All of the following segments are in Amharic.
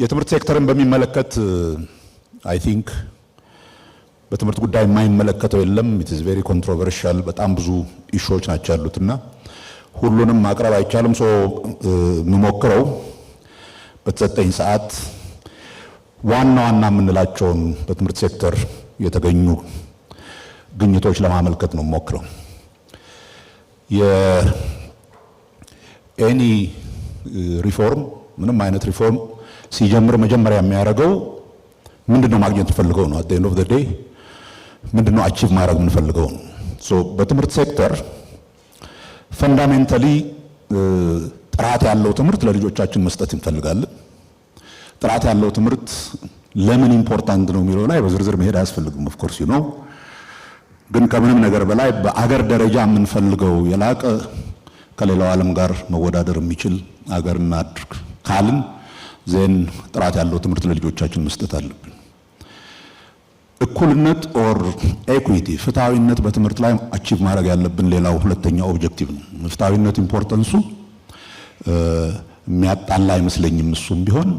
የትምህርት ሴክተርን በሚመለከት አይ ቲንክ በትምህርት ጉዳይ የማይመለከተው የለም። ኢት ኢዝ ቬሪ ኮንትሮቨርሻል። በጣም ብዙ ኢሹዎች ናቸው ያሉትና ሁሉንም ማቅረብ አይቻልም። ሶ የምሞክረው በተሰጠኝ ሰዓት ዋና ዋና የምንላቸውን በትምህርት ሴክተር የተገኙ ግኝቶች ለማመልከት ነው የምሞክረው። የኤኒ ሪፎርም ምንም አይነት ሪፎርም ሲጀምር መጀመሪያ የሚያደርገው ምንድነው ማግኘት ፈልገው ነው። አት ዘ ኤንድ ኦፍ ዘ ዴይ ምንድነው አቺቭ ማድረግ የምንፈልገው ነው። ሶ በትምህርት ሴክተር ፈንዳሜንታሊ ጥራት ያለው ትምህርት ለልጆቻችን መስጠት እንፈልጋለን። ጥራት ያለው ትምህርት ለምን ኢምፖርታንት ነው የሚለው ላይ በዝርዝር መሄድ አያስፈልግም። ኦፍ ኮርስ ነው። ግን ከምንም ነገር በላይ በአገር ደረጃ የምንፈልገው የላቀ ከሌላው ዓለም ጋር መወዳደር የሚችል አገር እናድርግ ካልን ዜን ጥራት ያለው ትምህርት ለልጆቻችን መስጠት አለብን። እኩልነት ኦር ኤኩዊቲ ፍትሃዊነት በትምህርት ላይ አቺቭ ማድረግ ያለብን ሌላው ሁለተኛው ኦብጀክቲቭ ነው። ፍትሃዊነት ኢምፖርታንሱ የሚያጣላ አይመስለኝም። እሱም ቢሆን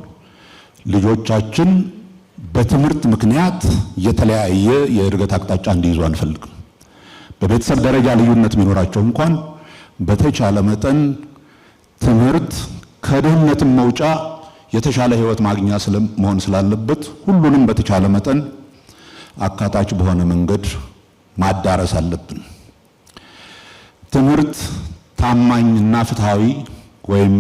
ልጆቻችን በትምህርት ምክንያት የተለያየ የእድገት አቅጣጫ እንዲይዙ አንፈልግም። በቤተሰብ ደረጃ ልዩነት ቢኖራቸው እንኳን በተቻለ መጠን ትምህርት ከድህነትም መውጫ የተሻለ ህይወት ማግኛ መሆን ስላለበት ሁሉንም በተቻለ መጠን አካታች በሆነ መንገድ ማዳረስ አለብን። ትምህርት ታማኝና ፍትሃዊ ወይም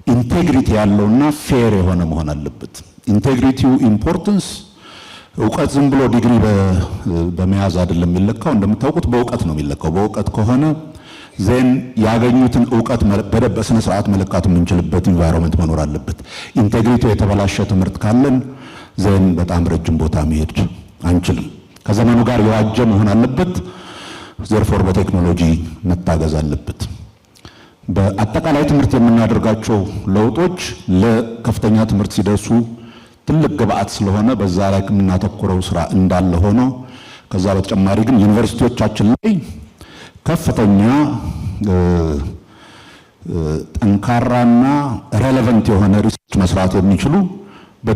ኢንቴግሪቲ ያለውና ፌር የሆነ መሆን አለበት። ኢንቴግሪቲው ኢምፖርታንስ እውቀት ዝም ብሎ ዲግሪ በመያዝ አይደለም የሚለካው። እንደምታውቁት በእውቀት ነው የሚለካው። በእውቀት ከሆነ ዜን ያገኙትን እውቀት በስነ ስርዓት መለካት የምንችልበት ኢንቫይሮንመንት መኖር አለበት። ኢንቴግሪቲው የተበላሸ ትምህርት ካለን ዜን በጣም ረጅም ቦታ መሄድ አንችልም። ከዘመኑ ጋር የዋጀ መሆን አለበት። ዘርፎር በቴክኖሎጂ መታገዝ አለበት። በአጠቃላይ ትምህርት የምናደርጋቸው ለውጦች ለከፍተኛ ትምህርት ሲደርሱ ትልቅ ግብአት ስለሆነ በዛ ላይ የምናተኩረው ስራ እንዳለ ሆኖ ከዛ በተጨማሪ ግን ዩኒቨርሲቲዎቻችን ላይ ከፍተኛ ጠንካራና ሬሌቫንት የሆነ ሪሰርች መስራት የሚችሉ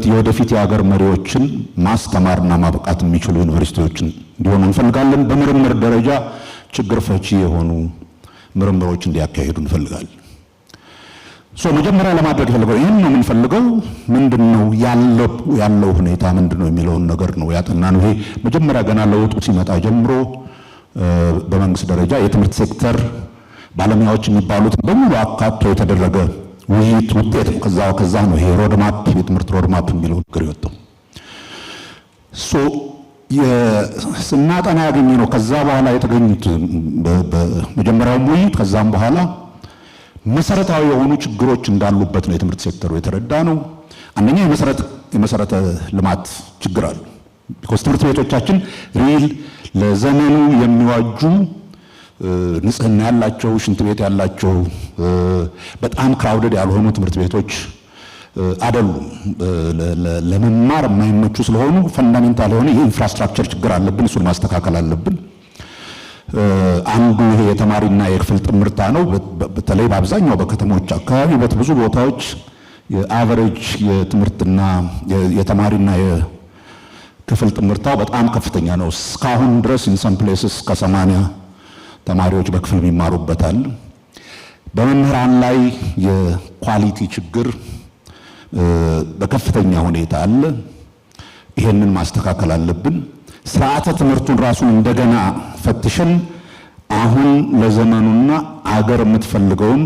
የወደፊት የሀገር መሪዎችን ማስተማርና ማብቃት የሚችሉ ዩኒቨርሲቲዎችን እንዲሆኑ እንፈልጋለን። በምርምር ደረጃ ችግር ፈቺ የሆኑ ምርምሮች እንዲያካሂዱ እንፈልጋለን። መጀመሪያ ለማድረግ ፈልገው ይሄን ነው የምንፈልገው። ምንድነው ያለው ሁኔታ ምንድነው የሚለውን ነገር ነው ያጠናነው። ይሄ መጀመሪያ ገና ለውጡ ሲመጣ ጀምሮ በመንግስት ደረጃ የትምህርት ሴክተር ባለሙያዎች የሚባሉት በሙሉ አካቶ የተደረገ ውይይት ውጤት ነው። ከዛ ነው ይሄ ሮድማፕ የትምህርት ሮድማፕ የሚለው ነገር የወጣው። ስናጠና ያገኘነው ከዛ በኋላ የተገኙት በመጀመሪያው ውይይት ከዛም በኋላ መሰረታዊ የሆኑ ችግሮች እንዳሉበት ነው የትምህርት ሴክተሩ የተረዳ ነው። አንደኛ የመሰረተ ልማት ችግር አለ። ቢኮዝ ትምህርት ቤቶቻችን ሪል ለዘመኑ የሚዋጁ ንጽህና ያላቸው ሽንት ቤት ያላቸው በጣም ክራውድድ ያልሆኑ ትምህርት ቤቶች አይደሉም። ለመማር የማይመቹ ስለሆኑ ፈንዳሜንታል የሆነ የኢንፍራስትራክቸር ችግር አለብን። እሱን ማስተካከል አለብን። አንዱ ይሄ የተማሪና የክፍል ጥምርታ ነው። በተለይ በአብዛኛው በከተሞች አካባቢ በብዙ ቦታዎች የአቨሬጅ የትምህርትና የተማሪና የክፍል ጥምርታው በጣም ከፍተኛ ነው። እስካሁን ድረስ ኢን ሰም ፕሌስስ ከ80 ተማሪዎች በክፍል የሚማሩበታል። በመምህራን ላይ የኳሊቲ ችግር በከፍተኛ ሁኔታ አለ። ይሄንን ማስተካከል አለብን። ስርዓተ ትምህርቱን ራሱን እንደገና ፈትሸን አሁን ለዘመኑና አገር የምትፈልገውን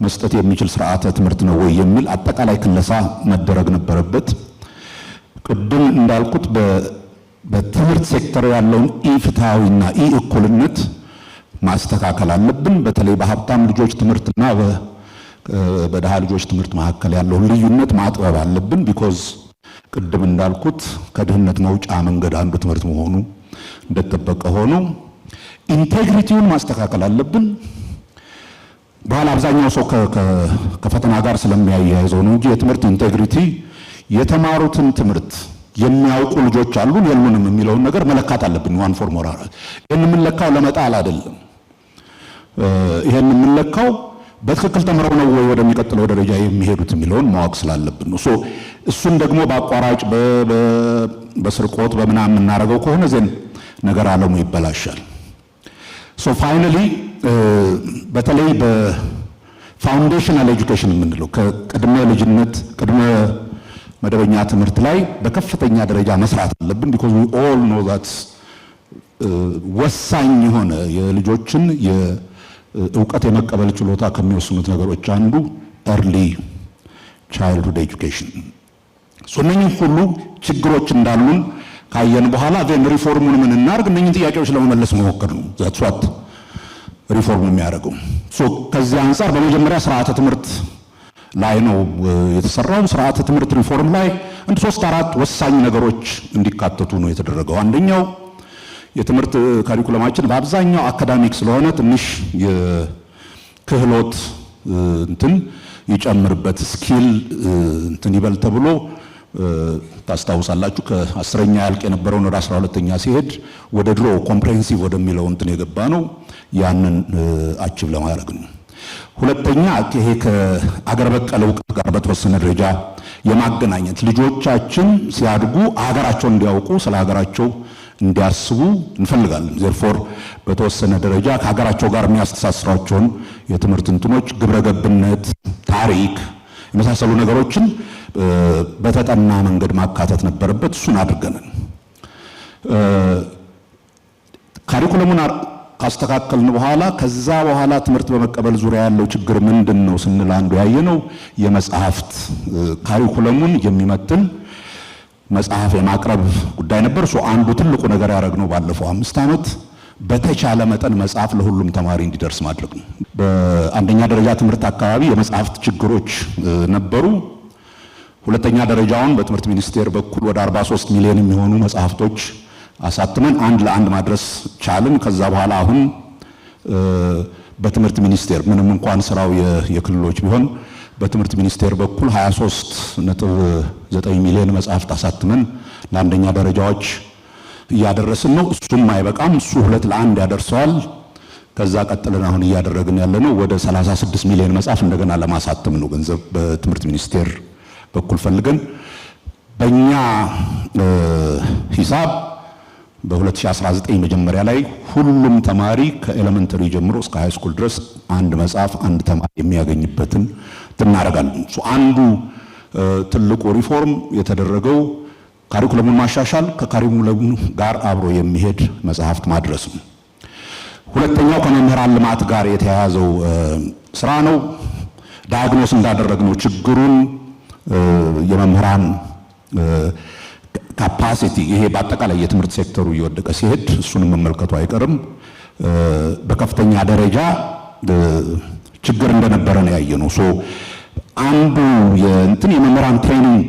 መስጠት የሚችል ስርዓተ ትምህርት ነው ወይ የሚል አጠቃላይ ክለሳ መደረግ ነበረበት። ቅድም እንዳልኩት በትምህርት ሴክተር ያለውን ኢፍትሃዊና ኢእኩልነት ማስተካከል አለብን። በተለይ በሀብታም ልጆች ትምህርትና በደሃ ልጆች ትምህርት መካከል ያለውን ልዩነት ማጥበብ አለብን። ቢኮዝ ቅድም እንዳልኩት ከድህነት መውጫ መንገድ አንዱ ትምህርት መሆኑ እንደተጠበቀ ሆኖ ኢንቴግሪቲውን ማስተካከል አለብን። በኋላ አብዛኛው ሰው ከፈተና ጋር ስለሚያያይዘው ነው እንጂ የትምህርት ኢንቴግሪቲ የተማሩትን ትምህርት የሚያውቁ ልጆች አሉን የሉንም የሚለውን ነገር መለካት አለብን። ዋን ፎርሙላ ይሄን የምንለካው ለመጣል አይደለም። ይሄን የምንለካው በትክክል ተምረው ነው ወይ ወደሚቀጥለው ደረጃ የሚሄዱት የሚለውን ማወቅ ስላለብን ነው። እሱን ደግሞ በአቋራጭ በስርቆት በምናምን የምናደርገው ከሆነ ዘን ነገር ዓለሙ ይበላሻል። ፋይናሊ በተለይ በፋውንዴሽናል ኤጁኬሽን የምንለው ከቅድመ ልጅነት ቅድመ መደበኛ ትምህርት ላይ በከፍተኛ ደረጃ መስራት አለብን። ቢኮዝ ዊ ኦል ኖ ዛት ወሳኝ የሆነ የልጆችን የእውቀት የመቀበል ችሎታ ከሚወስኑት ነገሮች አንዱ ኤርሊ ቻይልድሁድ ኤጁኬሽን። እነኚህ ሁሉ ችግሮች እንዳሉን ካየን በኋላ ዜን ሪፎርሙን ምን እናርግ? እነኚህን ጥያቄዎች ለመመለስ መሞከር ነው። ዛትስ ዋት ሪፎርም የሚያደርገው። ከዚህ አንጻር በመጀመሪያ ስርዓተ ትምህርት ላይ ነው የተሰራው። ስርዓተ ትምህርት ሪፎርም ላይ አንድ 3-4 ወሳኝ ነገሮች እንዲካተቱ ነው የተደረገው። አንደኛው የትምህርት ካሪኩለማችን በአብዛኛው አካዳሚክ ስለሆነ ትንሽ የክህሎት እንትን ይጨምርበት ስኪል እንትን ይበል ተብሎ ታስታውሳላችሁ ከ10ኛ ያልቅ የነበረውን ወደ 12ኛ ሲሄድ ወደ ድሮ ኮምፕሬሄንሲቭ ወደሚለው እንትን የገባ ነው። ያንን አቺቭ ለማድረግ ነው። ሁለተኛ ይሄ ከአገር በቀል እውቀት ጋር በተወሰነ ደረጃ የማገናኘት ልጆቻችን ሲያድጉ ሀገራቸውን እንዲያውቁ ስለ ሀገራቸው እንዲያስቡ እንፈልጋለን። ዘርፎር በተወሰነ ደረጃ ከሀገራቸው ጋር የሚያስተሳስሯቸውን የትምህርት እንትኖች ግብረገብነት፣ ታሪክ የመሳሰሉ ነገሮችን በተጠና መንገድ ማካተት ነበረበት። እሱን አድርገናል። ካሪኩለሙን ካስተካከልን በኋላ ከዛ በኋላ ትምህርት በመቀበል ዙሪያ ያለው ችግር ምንድነው ስንል አንዱ ያየነው የመጽሐፍት ካሪኩለሙን የሚመጥን መጽሐፍ የማቅረብ ጉዳይ ነበር። አንዱ ትልቁ ነገር ያደረግነው ባለፈው 5 ዓመት በተቻለ መጠን መጽሐፍ ለሁሉም ተማሪ እንዲደርስ ማድረግ ነው። በአንደኛ ደረጃ ትምህርት አካባቢ የመጽሐፍት ችግሮች ነበሩ። ሁለተኛ ደረጃውን በትምህርት ሚኒስቴር በኩል ወደ 43 ሚሊዮን የሚሆኑ መጽሐፍቶች አሳትመን አንድ ለአንድ ማድረስ ቻልን። ከዛ በኋላ አሁን በትምህርት ሚኒስቴር ምንም እንኳን ስራው የክልሎች ቢሆን በትምህርት ሚኒስቴር በኩል 23.9 ሚሊዮን መጽሐፍት አሳትመን ለአንደኛ ደረጃዎች እያደረስን ነው። እሱም አይበቃም። እሱ 2 ለ1 ያደርሰዋል። ከዛ ቀጥለን አሁን እያደረግን ያለነው ወደ 36 ሚሊዮን መጽሐፍ እንደገና ለማሳተም ነው ገንዘብ በትምህርት ሚኒስቴር በኩል ፈልገን በእኛ ሂሳብ በ2019 መጀመሪያ ላይ ሁሉም ተማሪ ከኤሌመንተሪ ጀምሮ እስከ ሃይ ስኩል ድረስ አንድ መጽሐፍ አንድ ተማሪ የሚያገኝበትን እናደርጋለን። አንዱ ትልቁ ሪፎርም የተደረገው ካሪኩለሙን ማሻሻል፣ ከካሪኩለሙ ጋር አብሮ የሚሄድ መጽሐፍት ማድረስ ነው። ሁለተኛው ከመምህራን ልማት ጋር የተያያዘው ስራ ነው። ዳያግኖስ እንዳደረግነው ችግሩን የመምህራን ካፓሲቲ ይሄ በአጠቃላይ የትምህርት ሴክተሩ እየወደቀ ሲሄድ እሱንም መመልከቱ አይቀርም። በከፍተኛ ደረጃ ችግር እንደነበረ ነው ያየነው። አንዱ የመምህራን ትሬኒንግ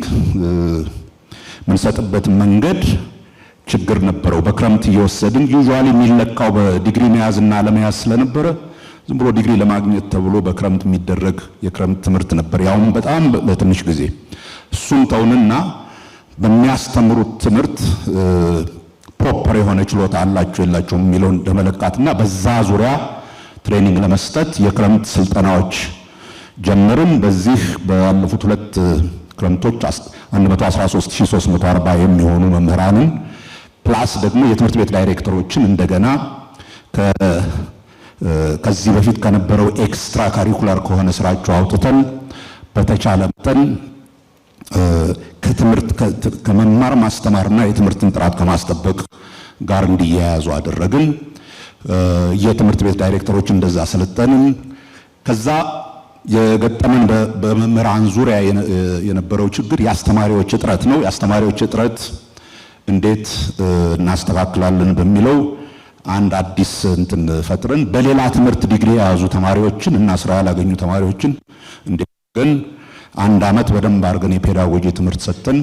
ምንሰጥበት መንገድ ችግር ነበረው። በክረምት እየወሰድን ዩዥዋሊ የሚለካው በዲግሪ መያዝና ለመያዝ ስለነበረ ዝም ብሎ ዲግሪ ለማግኘት ተብሎ በክረምት የሚደረግ የክረምት ትምህርት ነበር፣ ያውም በጣም በትንሽ ጊዜ። እሱን ተውንና በሚያስተምሩት ትምህርት ፕሮፐር የሆነ ችሎታ አላቸው የላቸውም የሚለውን ለመለካትና በዛ ዙሪያ ትሬኒንግ ለመስጠት የክረምት ስልጠናዎች ጀመርን። በዚህ ባለፉት 2 ክረምቶች 113340 የሚሆኑ መምህራንን ፕላስ ደግሞ የትምህርት ቤት ዳይሬክተሮችን እንደገና ከዚህ በፊት ከነበረው ኤክስትራ ካሪኩላር ከሆነ ስራቸው አውጥተን በተቻለ መጠን ከመማር ማስተማርና የትምህርትን ጥራት ከማስጠበቅ ጋር እንዲያያዙ አደረግን። የትምህርት ቤት ዳይሬክተሮች እንደዛ ሰለጠንን። ከዛ የገጠመን በመምህራን ዙሪያ የነበረው ችግር የአስተማሪዎች እጥረት ነው። የአስተማሪዎች እጥረት እንዴት እናስተካክላለን በሚለው አንድ አዲስ እንትን ፈጥረን በሌላ ትምህርት ዲግሪ የያዙ ተማሪዎችን እና ስራ ያላገኙ ተማሪዎችን እንደገን 1 ዓመት በደንብ አድርገን የፔዳጎጂ ትምህርት ሰጥተን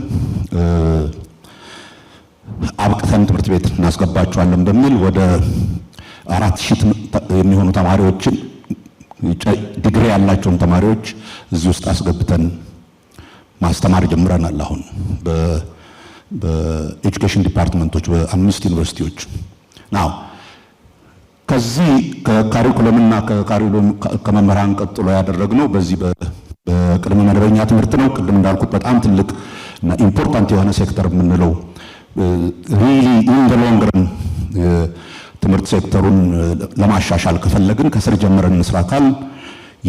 አብቅተን ትምህርት ቤት እናስገባቸዋለን በሚል ወደ 4000 የሚሆኑ ተማሪዎችን ዲግሪ ያላቸውን ተማሪዎች እዚህ ውስጥ አስገብተን ማስተማር ጀምረናል። አሁን በኤጁኬሽን ዲፓርትመንቶች በ5 ዩኒቨርሲቲዎች ነው። ከዚህ ከካሪኩለምና ከመምህራን ቀጥሎ ያደረግነው በዚህ በቅድመ መደበኛ ትምህርት ነው። ቅድም እንዳልኩት በጣም ትልቅ እና ኢምፖርታንት የሆነ ሴክተር የምንለው ሪሊ ኢን ዘ ሎንግ ረን ትምህርት ሴክተሩን ለማሻሻል ከፈለግን ከስር ጀምረን እንስራ ካል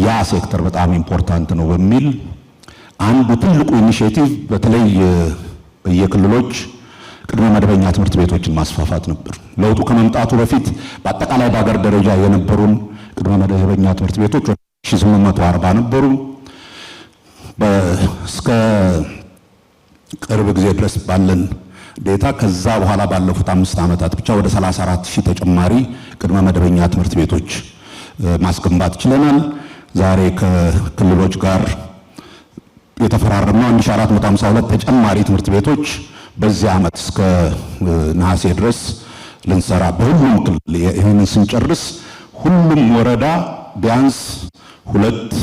ያ ሴክተር በጣም ኢምፖርታንት ነው በሚል አንዱ ትልቁ ኢኒሼቲቭ በተለይ በየክልሎች ቅድመ መደበኛ ትምህርት ቤቶችን ማስፋፋት ነበር። ለውጡ ከመምጣቱ በፊት በአጠቃላይ በአገር ደረጃ የነበሩን ቅድመ መደበኛ ትምህርት ቤቶች 1840 ነበሩ። እስከ ቅርብ ጊዜ ድረስ ባለን ዴታ ከዛ በኋላ ባለፉት 5 ዓመታት ብቻ ወደ 34000 ተጨማሪ ቅድመ መደበኛ ትምህርት ቤቶች ማስገንባት ችለናል። ዛሬ ከክልሎች ጋር የተፈራረምነው 1452 ተጨማሪ ትምህርት ቤቶች በዚህ ዓመት እስከ ነሐሴ ድረስ ልንሰራ በሁሉም ክልል ይህንን ስንጨርስ ሁሉም ወረዳ ቢያንስ 2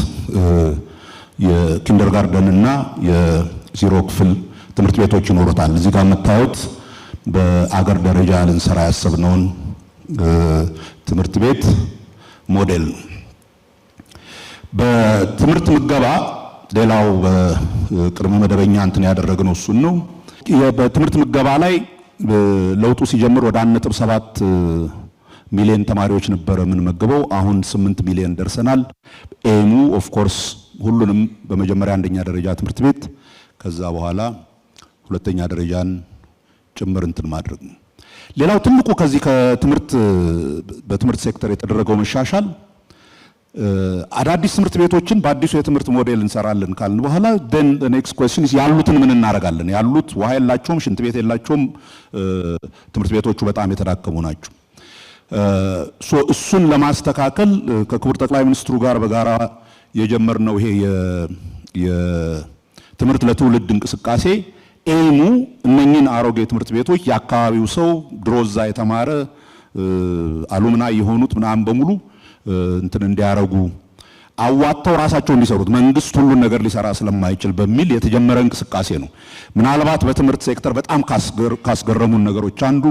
የኪንደርጋርደን እና የዜሮ ክፍል ትምህርት ቤቶች ይኖሩታል። እዚህ ጋር የምታዩት በአገር ደረጃ ልንሰራ ያሰብነውን ትምህርት ቤት ሞዴል ነው። በትምህርት ምገባ ሌላው በቅድመ መደበኛ እንትን ያደረግነው እሱን ነው። በትምህርት ምገባ ላይ ለውጡ ሲጀምር ወደ 1.7 ሚሊዮን ተማሪዎች ነበረ የምንመግበው። አሁን 8 ሚሊዮን ደርሰናል። ኤሙ ኦፍ ኮርስ ሁሉንም በመጀመሪያ አንደኛ ደረጃ ትምህርት ቤት ከዛ በኋላ ሁለተኛ ደረጃን ጭምር እንትን ማድረግ ነው። ሌላው ትልቁ ከዚህ በትምህርት ሴክተር የተደረገው መሻሻል አዳዲስ ትምህርት ቤቶችን በአዲሱ የትምህርት ሞዴል እንሰራለን ካልን በኋላ then the next question is ያሉትን ምን እናደርጋለን? ያሉት ውሃ የላቸውም፣ ሽንት ቤት የላቸውም፣ ትምህርት ቤቶቹ በጣም የተዳከሙ ናቸው። እሱን ለማስተካከል ከክቡር ጠቅላይ ሚኒስትሩ ጋር በጋራ የጀመርነው ይሄ የትምህርት ለትውልድ እንቅስቃሴ ኤሙ እነኚህን አሮጌ ትምህርት ቤቶች የአካባቢው ሰው ድሮዛ የተማረ አሉምና የሆኑት ምናምን በሙሉ እንትን እንዲያረጉ አዋጣው ራሳቸው እንዲሰሩት መንግስት ሁሉን ነገር ሊሰራ ስለማይችል በሚል የተጀመረ እንቅስቃሴ ነው። ምናልባት በትምህርት ሴክተር በጣም ካስገረሙን ነገሮች አንዱ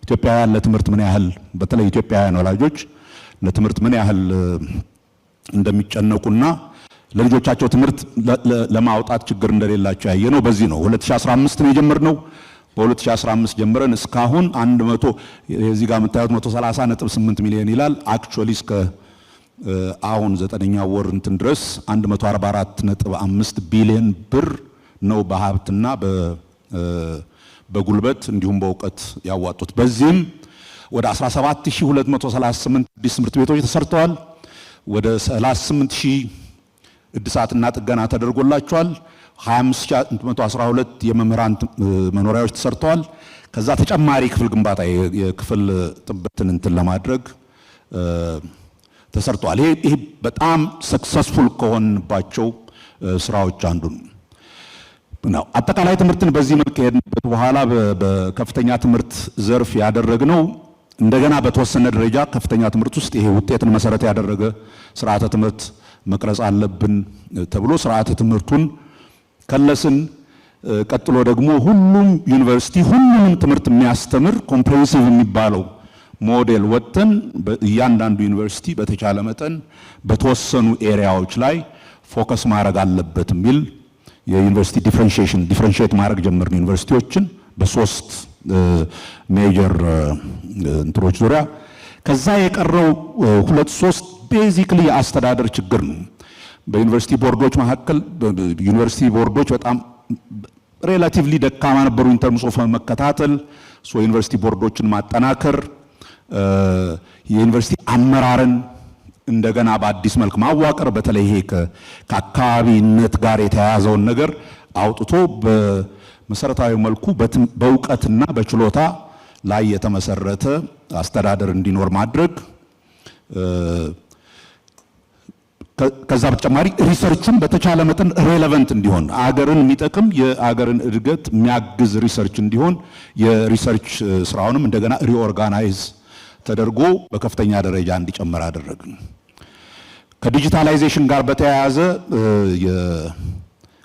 ኢትዮጵያውያን ለትምህርት ምን ያህል በተለይ ኢትዮጵያውያን ወላጆች ለትምህርት ምን ያህል እንደሚጨነቁና ለልጆቻቸው ትምህርት ለማውጣት ችግር እንደሌላቸው ያየነው በዚህ ነው። 2015 ነው የጀመርነው። በ2015 ጀምረን እስካሁን 100 እዚህ ጋር የምታዩት 130.8 ሚሊዮን ይላል። አክቹአሊ እስከ አሁን 9ኛ ወር እንትን ድረስ 144.5 ቢሊዮን ብር ነው በሀብትና በጉልበት እንዲሁም በእውቀት ያዋጡት። በዚህም ወደ 17238 አዲስ ትምህርት ቤቶች ተሰርተዋል። ወደ 38000 እድሳትና ጥገና ተደርጎላቸዋል። 25112 የመምህራን መኖሪያዎች ተሰርተዋል። ከዛ ተጨማሪ ክፍል ግንባታ የክፍል ጥበትን እንትን ለማድረግ ተሰርተዋል። ይሄ በጣም ሰክሰስፉል ከሆንባቸው ስራዎች አንዱ ነው። አጠቃላይ ትምህርትን በዚህ መልክ ከሄድንበት በኋላ በከፍተኛ ትምህርት ዘርፍ ያደረግነው እንደገና በተወሰነ ደረጃ ከፍተኛ ትምህርት ውስጥ ይሄ ውጤትን መሰረት ያደረገ ስርዓተ ትምህርት መቅረጽ አለብን ተብሎ ስርዓተ ትምህርቱን ከለስን። ቀጥሎ ደግሞ ሁሉም ዩኒቨርሲቲ ሁሉንም ትምህርት የሚያስተምር ኮምፕሬሄንሲቭ የሚባለው ሞዴል ወጥተን እያንዳንዱ ዩኒቨርሲቲ በተቻለ መጠን በተወሰኑ ኤሪያዎች ላይ ፎከስ ማድረግ አለበት የሚል የዩኒቨርሲቲ ዲፍረንሺየት ማድረግ ጀመርን። ዩኒቨርሲቲዎችን በሶስት ሜጀር እንትሮች ዙሪያ ከዛ የቀረው 2-3 ቤዚክሊ የአስተዳደር ችግር ነው። በዩኒቨርሲቲ ቦርዶች መካከል ዩኒቨርሲቲ ቦርዶች በጣም ሬላቲቭሊ ደካማ ነበሩ ኢንተርምስ ኦፍ መከታተል። ዩኒቨርሲቲ ቦርዶችን ማጠናከር፣ የዩኒቨርሲቲ አመራርን እንደገና በአዲስ መልክ ማዋቀር፣ በተለይ ይሄ ከአካባቢነት ጋር የተያያዘውን ነገር አውጥቶ በመሰረታዊ መልኩ በእውቀትና በችሎታ ላይ የተመሰረተ አስተዳደር እንዲኖር ማድረግ። ከዛ በተጨማሪ ሪሰርቹን በተቻለ መጠን ሬሌቫንት እንዲሆን አገርን የሚጠቅም የአገርን እድገት የሚያግዝ ሪሰርች እንዲሆን የሪሰርች ስራውንም እንደገና ሪኦርጋናይዝ ተደርጎ በከፍተኛ ደረጃ እንዲጨመር አደረግን። ከዲጂታላይዜሽን ጋር በተያያዘ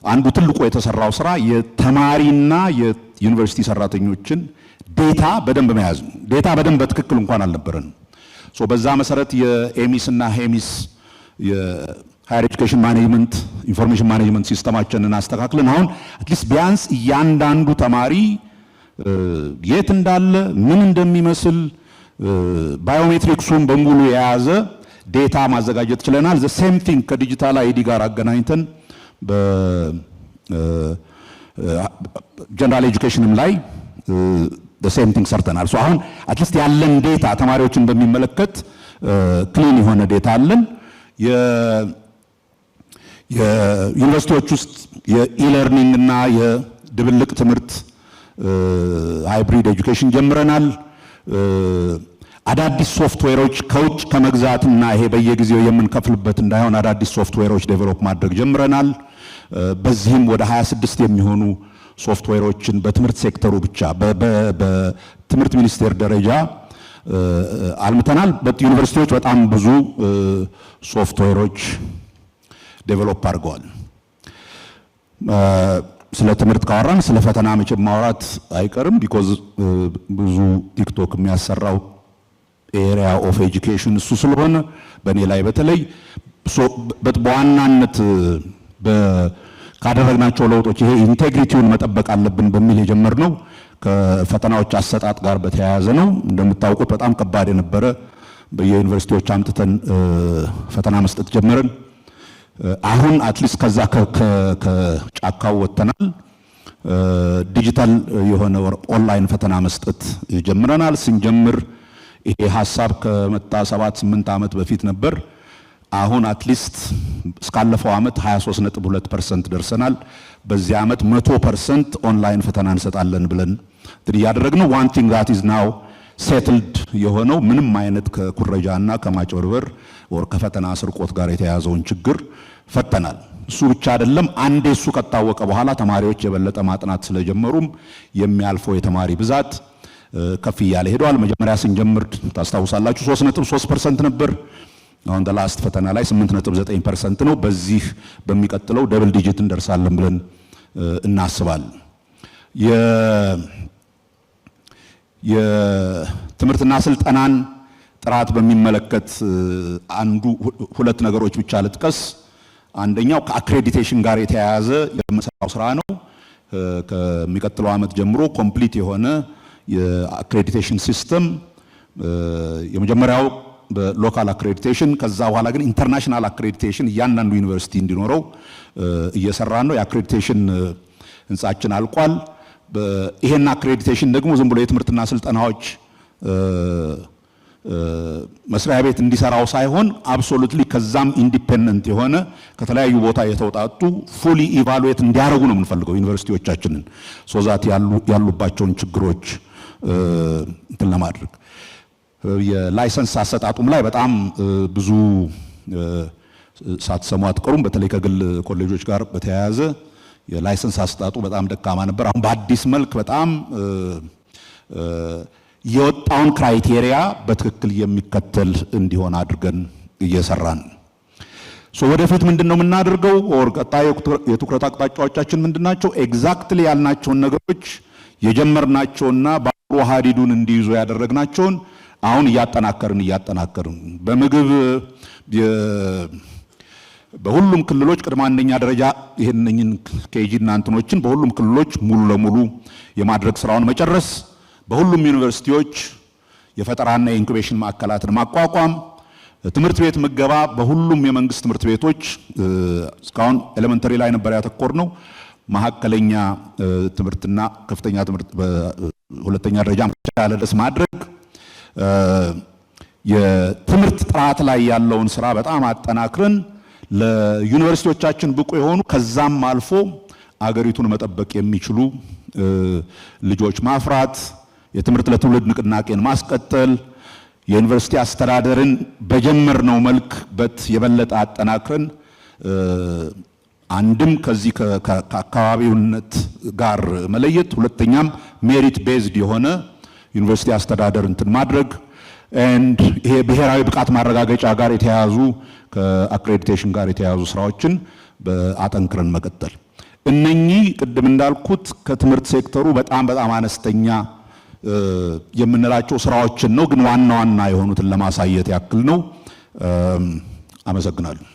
አንዱ ትልቁ የተሰራው ስራ የተማሪና የዩኒቨርሲቲ ሰራተኞችን ዴታ በደንብ መያዝ ነው። ዴታ በደንብ በትክክል እንኳን አልነበረንም። በዛ መሰረት የኤሚስ እና ሄሚስ የሃየር ኤጁኬሽን ማኔጅመንት ኢንፎርሜሽን ማኔጅመንት ሲስተማችንን አስተካክለን አሁን አትሊስት ቢያንስ እያንዳንዱ ተማሪ የት እንዳለ ምን እንደሚመስል ባዮሜትሪክሱን በሙሉ የያዘ ዴታ ማዘጋጀት ችለናል። ዘ ሴም ቲንግ ከዲጂታል አይዲ ጋር አገናኝተን በጀነራል ኤጁኬሽንም ላይ the same thing ሰርተናል። አሁን አትሊስት ያለን ዴታ ተማሪዎችን በሚመለከት ክሊን የሆነ ዴታ አለን። የዩኒቨርሲቲዎች ውስጥ የኢለርኒንግ እና የድብልቅ ትምህርት ሃይብሪድ ኤጁኬሽን ጀምረናል። አዳዲስ ሶፍትዌሮች ከውጭ ከመግዛትና ይሄ በየጊዜው የምንከፍልበት እንዳይሆን አዳዲስ ሶፍትዌሮች ዴቨሎፕ ማድረግ ጀምረናል። በዚህም ወደ 26 የሚሆኑ ሶፍትዌሮችን በትምህርት ሴክተሩ ብቻ በትምህርት ሚኒስቴር ደረጃ አልምተናል። ዩኒቨርሲቲዎች በጣም ብዙ ሶፍትዌሮች ዴቨሎፕ አድርገዋል። ስለ ትምህርት ካወራን ስለ ፈተና መቼም ማውራት አይቀርም። ቢኮዝ ብዙ ቲክቶክ የሚያሰራው ኤሪያ ኦፍ ኤጁኬሽን እሱ ስለሆነ በእኔ ላይ በተለይ በዋናነት ካደረግናቸው ለውጦች ይሄ ኢንቴግሪቲውን መጠበቅ አለብን በሚል የጀመርነው ከፈተናዎች አሰጣጥ ጋር በተያያዘ ነው። እንደምታውቁት በጣም ከባድ የነበረ በየዩኒቨርሲቲዎች አምጥተን ፈተና መስጠት ጀመርን። አሁን አትሊስት ከዛ ከጫካው ወጥተናል። ዲጂታል የሆነ ኦንላይን ፈተና መስጠት ጀምረናል። ስንጀምር ይሄ ሐሳብ ከመጣ 7-8 ዓመት በፊት ነበር። አሁን አትሊስት እስካለፈው ዓመት 23.2% ደርሰናል። በዚህ ዓመት 100% ኦንላይን ፈተና እንሰጣለን ብለን ያደረግነው one thing that is now settled የሆነው ምንም አይነት ከኩረጃና ከማጭበርበር ወር ከፈተና ስርቆት ጋር የተያያዘውን ችግር ፈተናል። እሱ ብቻ አይደለም። አንዴ እሱ ከታወቀ በኋላ ተማሪዎች የበለጠ ማጥናት ስለጀመሩም የሚያልፈው የተማሪ ብዛት ከፍ እያለ ሄዷል። መጀመሪያ ስንጀምር ታስታውሳላችሁ 3.3% ነበር። አሁን ላስት ፈተና ላይ 8.9% ነው። በዚህ በሚቀጥለው ደብል ዲጂት እንደርሳለን ብለን እናስባለን። የትምህርትና ስልጠናን ጥራት በሚመለከት ሁለት ነገሮች ብቻ ልጥቀስ። አንደኛው ከአክሬዲቴሽን ጋር የተያያዘ የምንሰራው ስራ ነው። ከሚቀጥለው ዓመት ጀምሮ ኮምፕሊት የሆነ የአክሬዲቴሽን ሲስተም የመጀመሪያው በሎካል አክሬዲቴሽን ከዛ በኋላ ግን ኢንተርናሽናል አክሬዲቴሽን እያንዳንዱ ዩኒቨርሲቲ እንዲኖረው እየሰራን ነው። የአክሬዲቴሽን ህንጻችን አልቋል። ይሄን አክሬዲቴሽን ደግሞ ዝም ብሎ የትምህርትና ስልጠናዎች መስሪያ ቤት እንዲሰራው ሳይሆን አብሶሉትሊ ከዛም ኢንዲፔንደንት የሆነ ከተለያዩ ቦታ የተውጣጡ ፉሊ ኢቫሉዌት እንዲያደርጉ ነው የምንፈልገው ዩኒቨርሲቲዎቻችንን ሶዛት ያሉባቸውን ችግሮች እንትን ለማድረግ የላይሰንስ አሰጣጡም ላይ በጣም ብዙ ሳትሰሙ አትቀሩም። በተለይ ከግል ኮሌጆች ጋር በተያያዘ የላይሰንስ አሰጣጡ በጣም ደካማ ነበር። አሁን በአዲስ መልክ በጣም የወጣውን ክራይቴሪያ በትክክል የሚከተል እንዲሆን አድርገን እየሰራን ወደፊት ምንድነው የምናደርገው? ቀጣይ የትኩረት አቅጣጫዎቻችን ምንድናቸው? ኤግዛክትሊ ያልናቸውን ነገሮች የጀመርናቸውና ባቡሩ ሀዲዱን እንዲይዙ ያደረግናቸውን አሁን እያጠናከርን በምግብ በሁሉም ክልሎች ቅድመ አንደኛ ደረጃ ይሄንኝን ኬጂ እና እንትኖችን በሁሉም ክልሎች ሙሉ ለሙሉ የማድረግ ስራውን መጨረስ፣ በሁሉም ዩኒቨርሲቲዎች የፈጠራና የኢንኩቤሽን ማዕከላትን ማቋቋም፣ ትምህርት ቤት ምገባ በሁሉም የመንግስት ትምህርት ቤቶች እስካሁን ኤሌመንተሪ ላይ ነበር ያተኮርነው። መሀከለኛ ትምህርትና ከፍተኛ ትምህርት በሁለተኛ ደረጃ ማቻለስ ማድረግ፣ የትምህርት ጥራት ላይ ያለውን ስራ በጣም አጠናክረን ለዩኒቨርሲቲዎቻችን ብቁ የሆኑ ከዛም አልፎ አገሪቱን መጠበቅ የሚችሉ ልጆች ማፍራት፣ የትምህርት ለትውልድ ንቅናቄን ማስቀጠል፣ የዩኒቨርሲቲ አስተዳደርን በጀመርነው መልክ የበለጠ አጠናክረን አንድም ከዚህ ከአካባቢውነት ጋር መለየት፣ ሁለተኛም ሜሪት ቤዝድ የሆነ ዩኒቨርሲቲ አስተዳደር እንትን ማድረግ and ይሄ ብሔራዊ ብቃት ማረጋገጫ ጋር የተያያዙ ከአክሬዲቴሽን ጋር የተያያዙ ስራዎችን በአጠንክረን መቀጠል። እነኚህ ቅድም እንዳልኩት ከትምህርት ሴክተሩ በጣም አነስተኛ የምንላቸው ስራዎችን ነው። ግን ዋና ዋና የሆኑትን ለማሳየት ያክል ነው። አመሰግናለሁ።